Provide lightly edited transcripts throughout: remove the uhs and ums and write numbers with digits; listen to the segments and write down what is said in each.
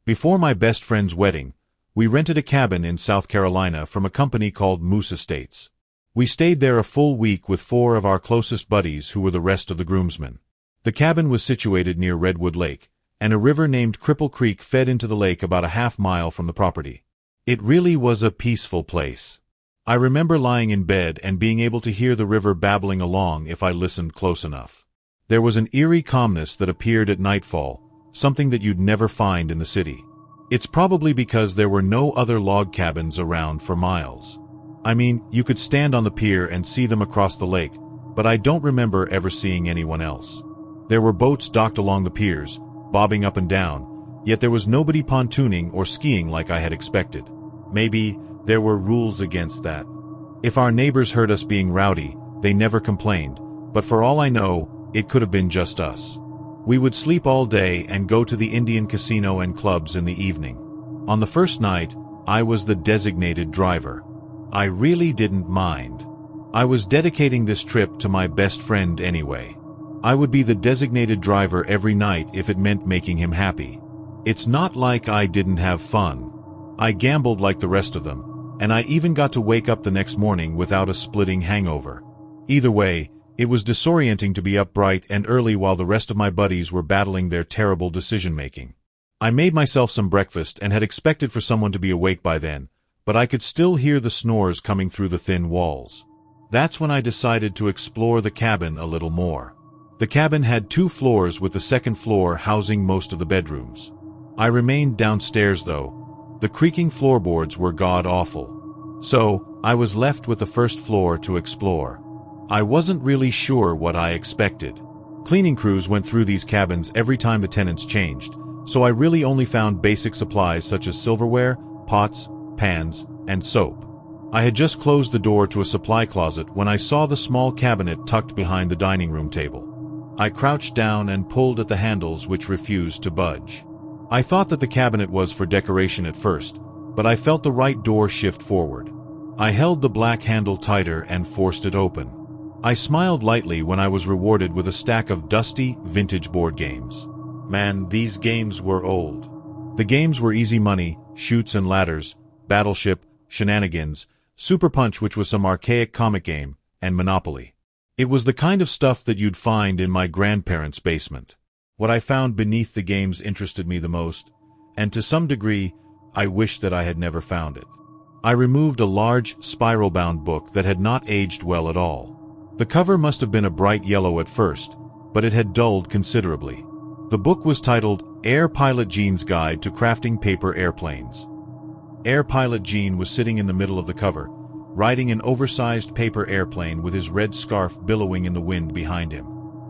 Before my best friend's wedding, we rented a cabin in South Carolina from a company called Moose Estates. We stayed there a full week with 4 of our closest buddies who were the rest of the groomsmen. The cabin was situated near Redwood Lake, and a river named Cripple Creek fed into the lake about a half-mile from the property. It really was a peaceful place. I remember lying in bed and being able to hear the river babbling along if I listened close enough. There was an eerie calmness that appeared at nightfall, something that you'd never find in the city. It's probably because there were no other log cabins around for miles. I mean, you could stand on the pier and see them across the lake, but I don't remember ever seeing anyone else. There were boats docked along the piers, bobbing up and down, yet there was nobody pontooning or skiing like I had expected. Maybe there were rules against that. If our neighbors heard us being rowdy, they never complained, but for all I know, it could have been just us. We would sleep all day and go to the Indian casino and clubs in the evening. On the first night, I was the designated driver. I really didn't mind. I was dedicating this trip to my best friend anyway. I would be the designated driver every night if it meant making him happy. It's not like I didn't have fun. I gambled like the rest of them, and I even got to wake up the next morning without a splitting hangover. Either way, it was disorienting to be up bright and early while the rest of my buddies were battling their terrible decision-making. I made myself some breakfast and had expected for someone to be awake by then, but I could still hear the snores coming through the thin walls. That's when I decided to explore the cabin a little more. The cabin had 2 floors with the second floor housing most of the bedrooms. I remained downstairs though. The creaking floorboards were god-awful. So, I was left with the first floor to explore. I wasn't really sure what I expected. Cleaning crews went through these cabins every time the tenants changed, so I really only found basic supplies such as silverware, pots, pans, and soap. I had just closed the door to a supply closet when I saw the small cabinet tucked behind the dining room table. I crouched down and pulled at the handles which refused to budge. I thought that the cabinet was for decoration at first, but I felt the right door shift forward. I held the black handle tighter and forced it open. I smiled lightly when I was rewarded with a stack of dusty, vintage board games. Man, these games were old. The games were Easy Money, Chutes and Ladders, Battleship, Shenanigans, Super Punch, which was some archaic comic game, and Monopoly. It was the kind of stuff that you'd find in my grandparents' basement. What I found beneath the games interested me the most, and to some degree, I wished that I had never found it. I removed a large, spiral-bound book that had not aged well at all. The cover must have been a bright yellow at first, but it had dulled considerably. The book was titled Air Pilot Gene's Guide to Crafting Paper Airplanes. Air Pilot Gene was sitting in the middle of the cover, riding an oversized paper airplane with his red scarf billowing in the wind behind him.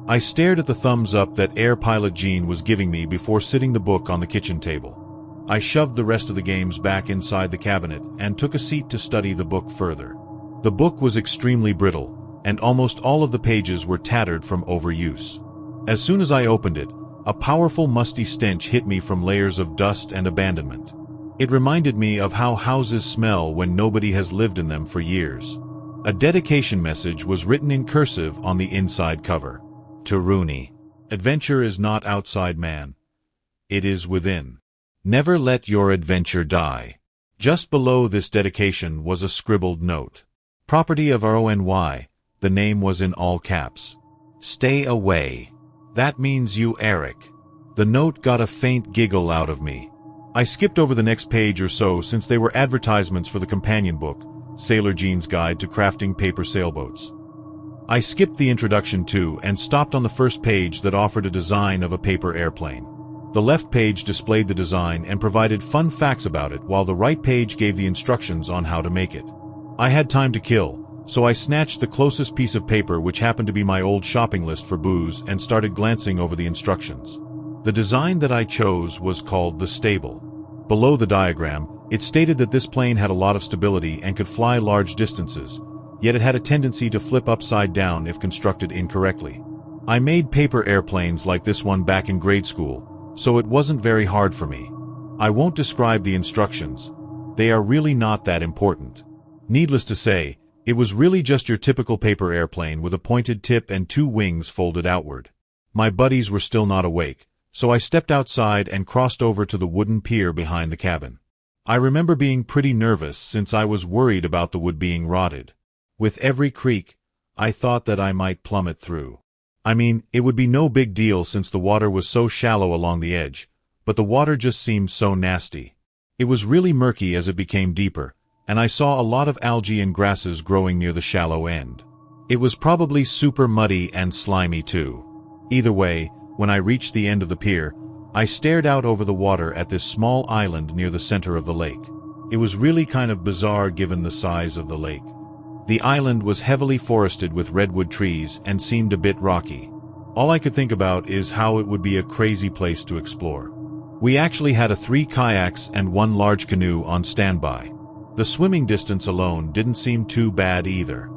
I stared at the thumbs up that Air Pilot Gene was giving me before sitting the book on the kitchen table. I shoved the rest of the games back inside the cabinet and took a seat to study the book further. The book was extremely brittle, and almost all of the pages were tattered from overuse. As soon as I opened it, a powerful musty stench hit me from layers of dust and abandonment. It reminded me of how houses smell when nobody has lived in them for years. A dedication message was written in cursive on the inside cover. To Rooney. Adventure is not outside man. It is within. Never let your adventure die. Just below this dedication was a scribbled note. Property of RONY. The name was in all caps. Stay away. That means you, Eric. The note got a faint giggle out of me. I skipped over the next page or so since they were advertisements for the companion book, Sailor Gene's Guide to Crafting Paper Sailboats. I skipped the introduction too and stopped on the first page that offered a design of a paper airplane. The left page displayed the design and provided fun facts about it, while the right page gave the instructions on how to make it. I had time to kill, so I snatched the closest piece of paper, which happened to be my old shopping list for booze, and started glancing over the instructions. The design that I chose was called the Stable. Below the diagram, it stated that this plane had a lot of stability and could fly large distances, yet it had a tendency to flip upside down if constructed incorrectly. I made paper airplanes like this one back in grade school, so it wasn't very hard for me. I won't describe the instructions. They are really not that important. Needless to say, it was really just your typical paper airplane with a pointed tip and 2 wings folded outward. My buddies were still not awake, so I stepped outside and crossed over to the wooden pier behind the cabin. I remember being pretty nervous since I was worried about the wood being rotted. With every creak, I thought that I might plummet through. I mean, it would be no big deal since the water was so shallow along the edge, but the water just seemed so nasty. It was really murky as it became deeper, and I saw a lot of algae and grasses growing near the shallow end. It was probably super muddy and slimy too. Either way, when I reached the end of the pier, I stared out over the water at this small island near the center of the lake. It was really kind of bizarre given the size of the lake. The island was heavily forested with redwood trees and seemed a bit rocky. All I could think about is how it would be a crazy place to explore. We actually had 3 kayaks and 1 large canoe on standby. The swimming distance alone didn't seem too bad either.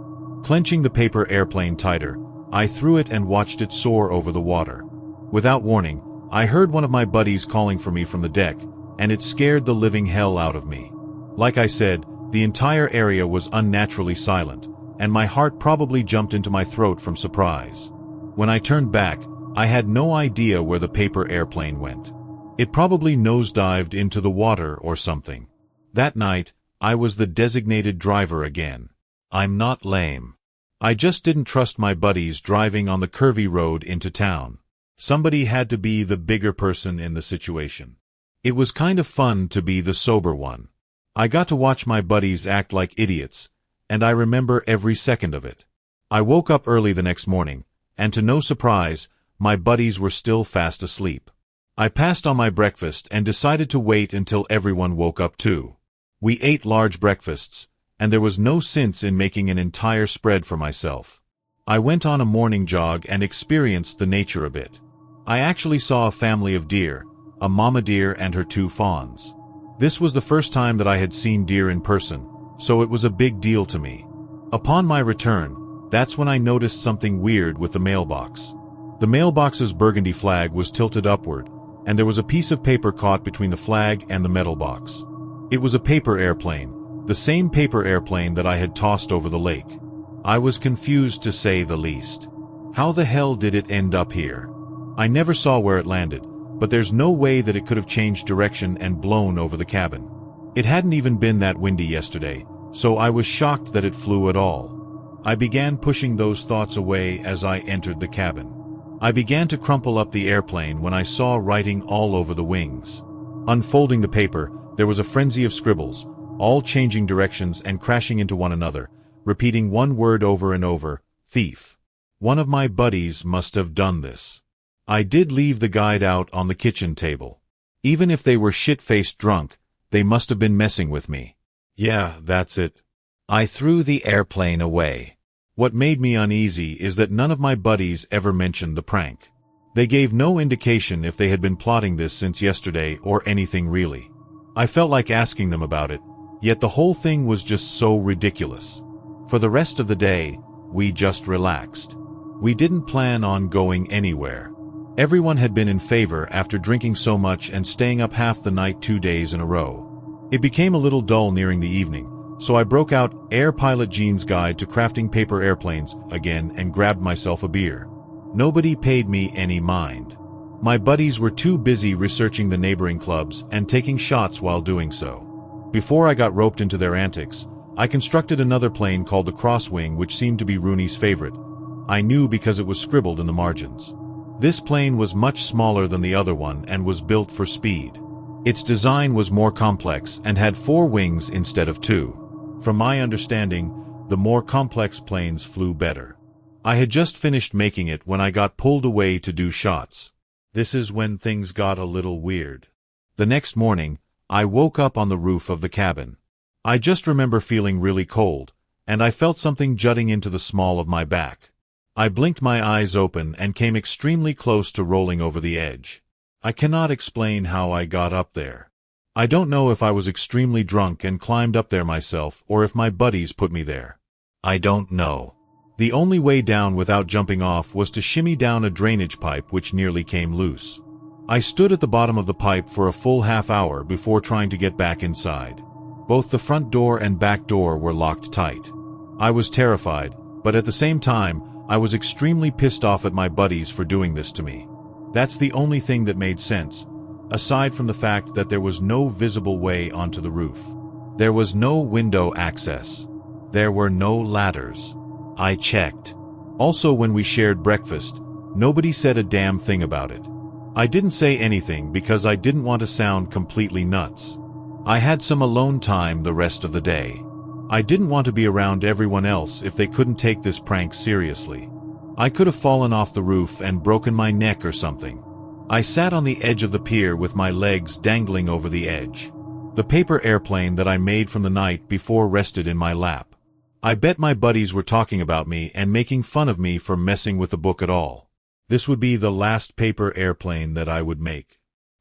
Clenching the paper airplane tighter, I threw it and watched it soar over the water. Without warning, I heard one of my buddies calling for me from the deck, and it scared the living hell out of me. Like I said, the entire area was unnaturally silent, and my heart probably jumped into my throat from surprise. When I turned back, I had no idea where the paper airplane went. It probably nosedived into the water or something. That night, I was the designated driver again. I'm not lame. I just didn't trust my buddies driving on the curvy road into town. Somebody had to be the bigger person in the situation. It was kind of fun to be the sober one. I got to watch my buddies act like idiots, and I remember every second of it. I woke up early the next morning, and to no surprise, my buddies were still fast asleep. I passed on my breakfast and decided to wait until everyone woke up too. We ate large breakfasts, and there was no sense in making an entire spread for myself. I went on a morning jog and experienced the nature a bit. I actually saw a family of deer, a mama deer and her 2 fawns. This was the first time that I had seen deer in person, so it was a big deal to me. Upon my return, that's when I noticed something weird with the mailbox. The mailbox's burgundy flag was tilted upward, and there was a piece of paper caught between the flag and the metal box. It was a paper airplane, the same paper airplane that I had tossed over the lake. I was confused to say the least. How the hell did it end up here? I never saw where it landed, but there's no way that it could have changed direction and blown over the cabin. It hadn't even been that windy yesterday, so I was shocked that it flew at all. I began pushing those thoughts away as I entered the cabin. I began to crumple up the airplane when I saw writing all over the wings. Unfolding the paper, there was a frenzy of scribbles, all changing directions and crashing into one another, repeating one word over and over, thief. One of my buddies must have done this. I did leave the guide out on the kitchen table. Even if they were shit-faced drunk, they must have been messing with me. Yeah, that's it. I threw the airplane away. What made me uneasy is that none of my buddies ever mentioned the prank. They gave no indication if they had been plotting this since yesterday or anything really. I felt like asking them about it, yet the whole thing was just so ridiculous. For the rest of the day, we just relaxed. We didn't plan on going anywhere. Everyone had been in favor after drinking so much and staying up half the night 2 days in a row. It became a little dull nearing the evening, so I broke out Air Pilot Gene's Guide to Crafting Paper Airplanes again and grabbed myself a beer. Nobody paid me any mind. My buddies were too busy researching the neighboring clubs and taking shots while doing so. Before I got roped into their antics, I constructed another plane called the Crosswing, which seemed to be Rooney's favorite. I knew because it was scribbled in the margins. This plane was much smaller than the other one and was built for speed. Its design was more complex and had 4 wings instead of 2. From my understanding, the more complex planes flew better. I had just finished making it when I got pulled away to do shots. This is when things got a little weird. The next morning, I woke up on the roof of the cabin. I just remember feeling really cold, and I felt something jutting into the small of my back. I blinked my eyes open and came extremely close to rolling over the edge. I cannot explain how I got up there. I don't know if I was extremely drunk and climbed up there myself or if my buddies put me there. I don't know. The only way down without jumping off was to shimmy down a drainage pipe which nearly came loose. I stood at the bottom of the pipe for a full half hour before trying to get back inside. Both the front door and back door were locked tight. I was terrified, but at the same time, I was extremely pissed off at my buddies for doing this to me. That's the only thing that made sense, aside from the fact that there was no visible way onto the roof. There was no window access. There were no ladders. I checked. Also, when we shared breakfast, nobody said a damn thing about it. I didn't say anything because I didn't want to sound completely nuts. I had some alone time the rest of the day. I didn't want to be around everyone else if they couldn't take this prank seriously. I could have fallen off the roof and broken my neck or something. I sat on the edge of the pier with my legs dangling over the edge. The paper airplane that I made from the night before rested in my lap. I bet my buddies were talking about me and making fun of me for messing with the book at all. This would be the last paper airplane that I would make.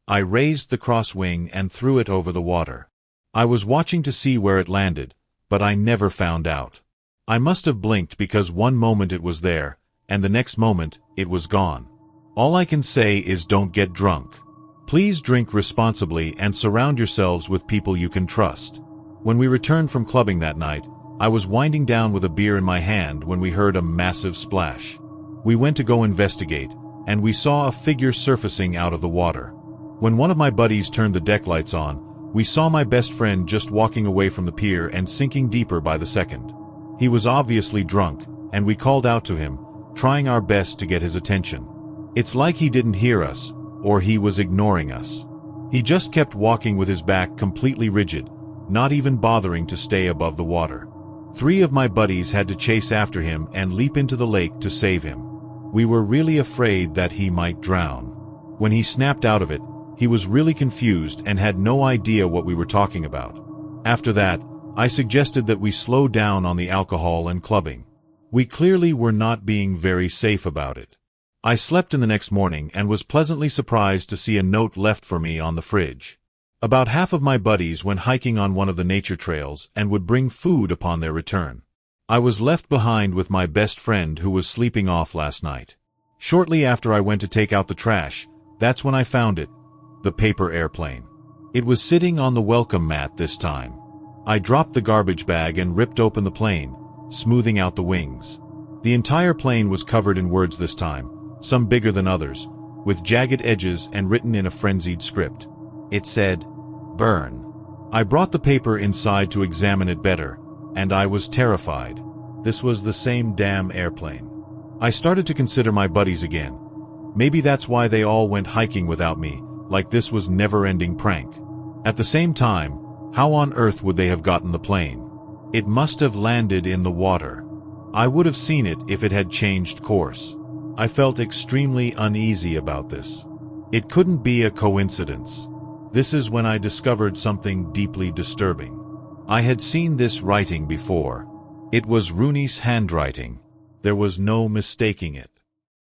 I raised the cross wing and threw it over the water. I was watching to see where it landed, but I never found out. I must have blinked because one moment it was there, and the next moment, it was gone. All I can say is don't get drunk. Please drink responsibly and surround yourselves with people you can trust. When we returned from clubbing that night, I was winding down with a beer in my hand when we heard a massive splash. We went to go investigate, and we saw a figure surfacing out of the water. When one of my buddies turned the deck lights on, we saw my best friend just walking away from the pier and sinking deeper by the second. He was obviously drunk, and we called out to him, trying our best to get his attention. It's like he didn't hear us, or he was ignoring us. He just kept walking with his back completely rigid, not even bothering to stay above the water. 3 of my buddies had to chase after him and leap into the lake to save him. We were really afraid that he might drown. When he snapped out of it, he was really confused and had no idea what we were talking about. After that, I suggested that we slow down on the alcohol and clubbing. We clearly were not being very safe about it. I slept in the next morning and was pleasantly surprised to see a note left for me on the fridge. About half of my buddies went hiking on one of the nature trails and would bring food upon their return. I was left behind with my best friend who was sleeping off last night. Shortly after I went to take out the trash, that's when I found it, the paper airplane. It was sitting on the welcome mat this time. I dropped the garbage bag and ripped open the plane, smoothing out the wings. The entire plane was covered in words this time, some bigger than others, with jagged edges and written in a frenzied script. It said, "Burn." I brought the paper inside to examine it better, and I was terrified. This was the same damn airplane. I started to consider my buddies again. Maybe that's why they all went hiking without me, like this was never-ending prank. At the same time, how on earth would they have gotten the plane? It must have landed in the water. I would have seen it if it had changed course. I felt extremely uneasy about this. It couldn't be a coincidence. This is when I discovered something deeply disturbing. I had seen this writing before. It was Rooney's handwriting. There was no mistaking it.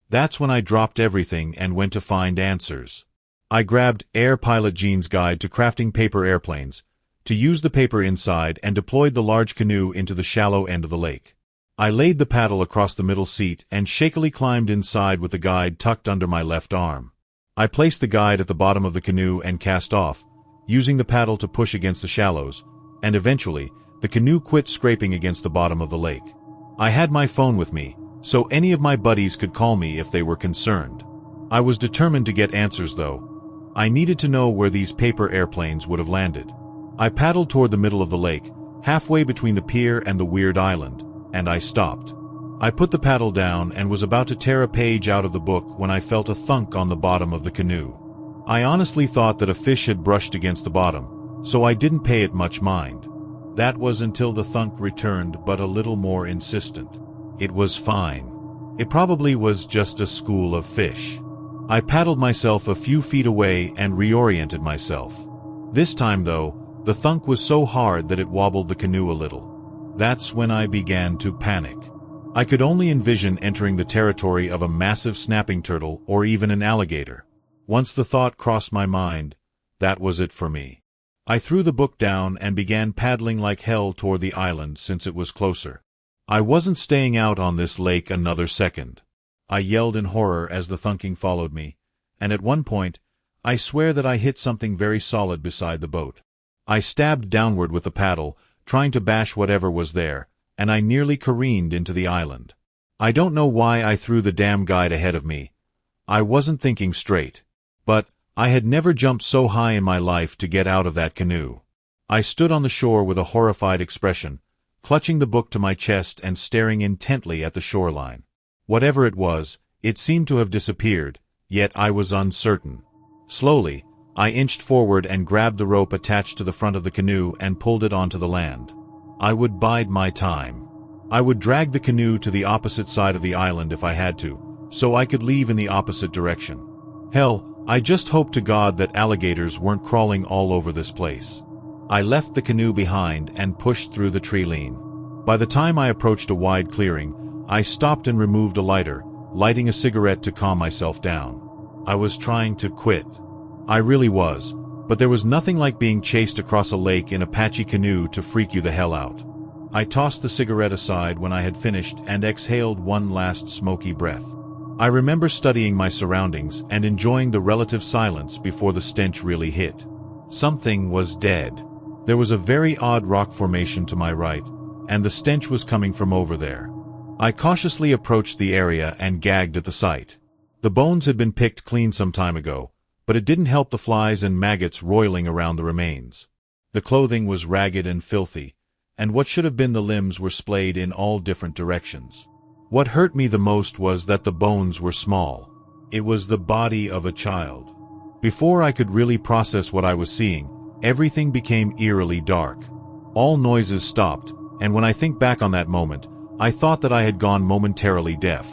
That's when I dropped everything and went to find answers. I grabbed Air Pilot Gene's Guide to Crafting Paper Airplanes, to use the paper inside, and deployed the large canoe into the shallow end of the lake. I laid the paddle across the middle seat and shakily climbed inside with the guide tucked under my left arm. I placed the guide at the bottom of the canoe and cast off, using the paddle to push against the shallows, and eventually, the canoe quit scraping against the bottom of the lake. I had my phone with me, so any of my buddies could call me if they were concerned. I was determined to get answers though. I needed to know where these paper airplanes would have landed. I paddled toward the middle of the lake, halfway between the pier and the weird island, and I stopped. I put the paddle down and was about to tear a page out of the book when I felt a thunk on the bottom of the canoe. I honestly thought that a fish had brushed against the bottom, so I didn't pay it much mind. That was until the thunk returned, but a little more insistent. It was fine. It probably was just a school of fish. I paddled myself a few feet away and reoriented myself. This time, though, the thunk was so hard that it wobbled the canoe a little. That's when I began to panic. I could only envision entering the territory of a massive snapping turtle or even an alligator. Once the thought crossed my mind, that was it for me. I threw the book down and began paddling like hell toward the island since it was closer. I wasn't staying out on this lake another second. I yelled in horror as the thunking followed me, and at one point, I swear that I hit something very solid beside the boat. I stabbed downward with the paddle, trying to bash whatever was there, and I nearly careened into the island. I don't know why I threw the damn guide ahead of me, I wasn't thinking straight. But I had never jumped so high in my life to get out of that canoe. I stood on the shore with a horrified expression, clutching the book to my chest and staring intently at the shoreline. Whatever it was, it seemed to have disappeared, yet I was uncertain. Slowly, I inched forward and grabbed the rope attached to the front of the canoe and pulled it onto the land. I would bide my time. I would drag the canoe to the opposite side of the island if I had to, so I could leave in the opposite direction. Hell, I just hoped to God that alligators weren't crawling all over this place. I left the canoe behind and pushed through the tree line. By the time I approached a wide clearing, I stopped and removed a lighter, lighting a cigarette to calm myself down. I was trying to quit. I really was, but there was nothing like being chased across a lake in a patchy canoe to freak you the hell out. I tossed the cigarette aside when I had finished and exhaled one last smoky breath. I remember studying my surroundings and enjoying the relative silence before the stench really hit. Something was dead. There was a very odd rock formation to my right, and the stench was coming from over there. I cautiously approached the area and gagged at the sight. The bones had been picked clean some time ago, but it didn't help the flies and maggots roiling around the remains. The clothing was ragged and filthy, and what should have been the limbs were splayed in all different directions. What hurt me the most was that the bones were small. It was the body of a child. Before I could really process what I was seeing, everything became eerily dark. All noises stopped, and when I think back on that moment, I thought that I had gone momentarily deaf.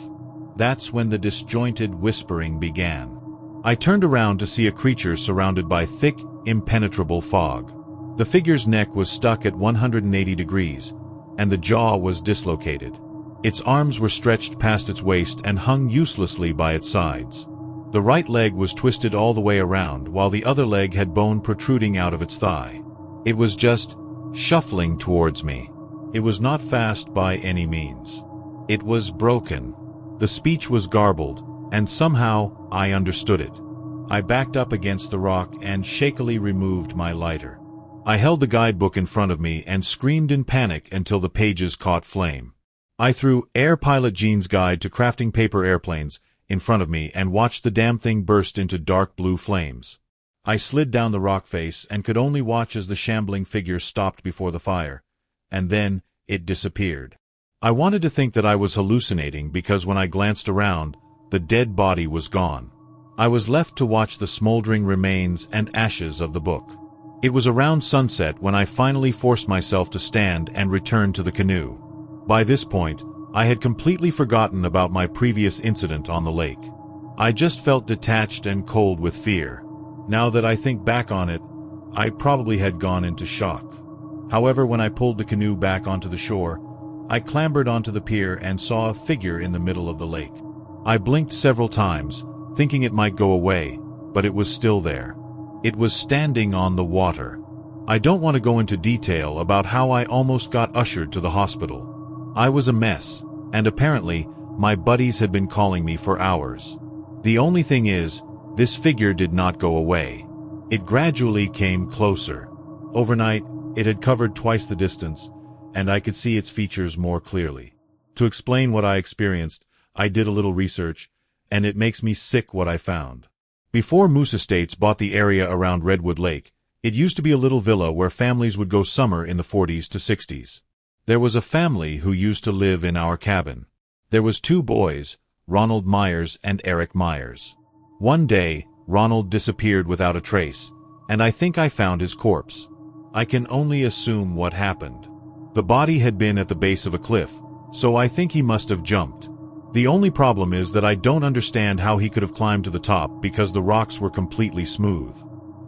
That's when the disjointed whispering began. I turned around to see a creature surrounded by thick, impenetrable fog. The figure's neck was stuck at 180 degrees, and the jaw was dislocated. Its arms were stretched past its waist and hung uselessly by its sides. The right leg was twisted all the way around, while the other leg had bone protruding out of its thigh. It was just shuffling towards me. It was not fast by any means. It was broken. The speech was garbled, and somehow I understood it. I backed up against the rock and shakily removed my lighter. I held the guidebook in front of me and screamed in panic until the pages caught flame. I threw Air Pilot Gene's Guide to Crafting Paper Airplanes in front of me and watched the damn thing burst into dark blue flames. I slid down the rock face and could only watch as the shambling figure stopped before the fire, and then it disappeared. I wanted to think that I was hallucinating because when I glanced around, the dead body was gone. I was left to watch the smoldering remains and ashes of the book. It was around sunset when I finally forced myself to stand and return to the canoe. By this point, I had completely forgotten about my previous incident on the lake. I just felt detached and cold with fear. Now that I think back on it, I probably had gone into shock. However, when I pulled the canoe back onto the shore, I clambered onto the pier and saw a figure in the middle of the lake. I blinked several times, thinking it might go away, but it was still there. It was standing on the water. I don't want to go into detail about how I almost got ushered to the hospital. I was a mess, and apparently, my buddies had been calling me for hours. The only thing is, this figure did not go away. It gradually came closer. Overnight, it had covered twice the distance, and I could see its features more clearly. To explain what I experienced, I did a little research, and it makes me sick what I found. Before Moose Estates bought the area around Redwood Lake, it used to be a little villa where families would go summer in the 40s to 60s. There was a family who used to live in our cabin. There was 2 boys, Ronald Myers and Eric Myers. One day, Ronald disappeared without a trace, and I think I found his corpse. I can only assume what happened. The body had been at the base of a cliff, so I think he must have jumped. The only problem is that I don't understand how he could have climbed to the top because the rocks were completely smooth.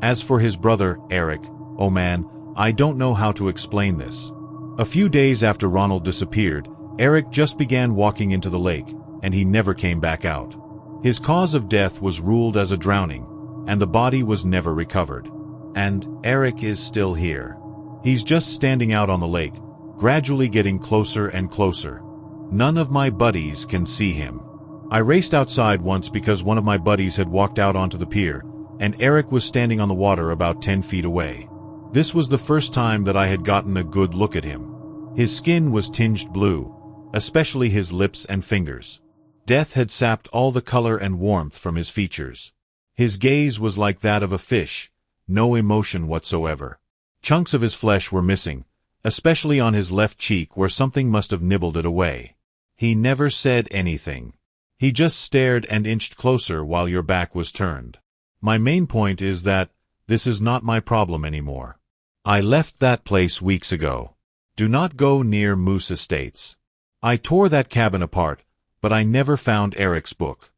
As for his brother, Eric, oh man, I don't know how to explain this. A few days after Ronald disappeared, Eric just began walking into the lake, and he never came back out. His cause of death was ruled as a drowning, and the body was never recovered. And Eric is still here. He's just standing out on the lake, gradually getting closer and closer. None of my buddies can see him. I raced outside once because one of my buddies had walked out onto the pier, and Eric was standing on the water about 10 feet away. This was the first time that I had gotten a good look at him. His skin was tinged blue, especially his lips and fingers. Death had sapped all the color and warmth from his features. His gaze was like that of a fish, no emotion whatsoever. Chunks of his flesh were missing, especially on his left cheek where something must have nibbled it away. He never said anything. He just stared and inched closer while your back was turned. My main point is that this is not my problem anymore. I left that place weeks ago. Do not go near Moose Estates. I tore that cabin apart, but I never found Eric's book.